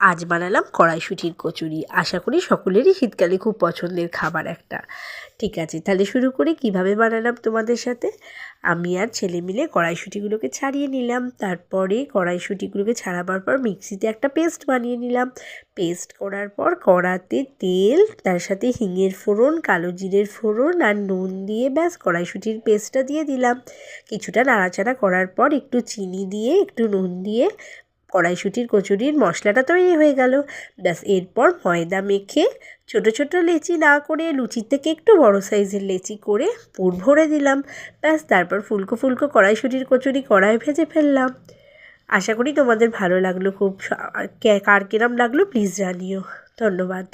আজ বানালাম কড়াইশুঁটির কচুরি। আশা করি সকলেরই শীতকালে খুব পছন্দের খাবার একটা। ঠিক আছে, তাহলে শুরু করি কীভাবে বানালাম তোমাদের সাথে। আমি আর ছেলে মিলে কড়াইশুঁটিগুলোকে ছাড়িয়ে নিলাম। তারপরে কড়াইশুঁটিগুলোকে ছাড়াবার পর মিক্সিতে একটা পেস্ট বানিয়ে নিলাম। পেস্ট করার পর কড়াতে তেল, তার সাথে হিঙের ফোড়ন, কালো জিরের ফোড়ন আর নুন দিয়ে ব্যাস কড়াইশুঁটির পেস্টটা দিয়ে দিলাম। কিছুটা নাড়াচাড়া করার পর একটু চিনি দিয়ে একটু নুন দিয়ে কড়াইশুঁটির কচুরির মশলাটা তৈরি হয়ে গেল। ব্যাস এরপর ময়দা মেখে ছোটো ছোটো লেচি না করে লুচির থেকে একটু বড় সাইজের লেচি করে পুর ভরে দিলাম। ব্যাস তারপর ফুলকো ফুলকো কড়াইশুঁটির কচুরি কড়াই ভেজে ফেললাম। আশা করি তোমাদের ভালো লাগলো খুব। কার কিরম লাগলো প্লিজ জানিও। ধন্যবাদ।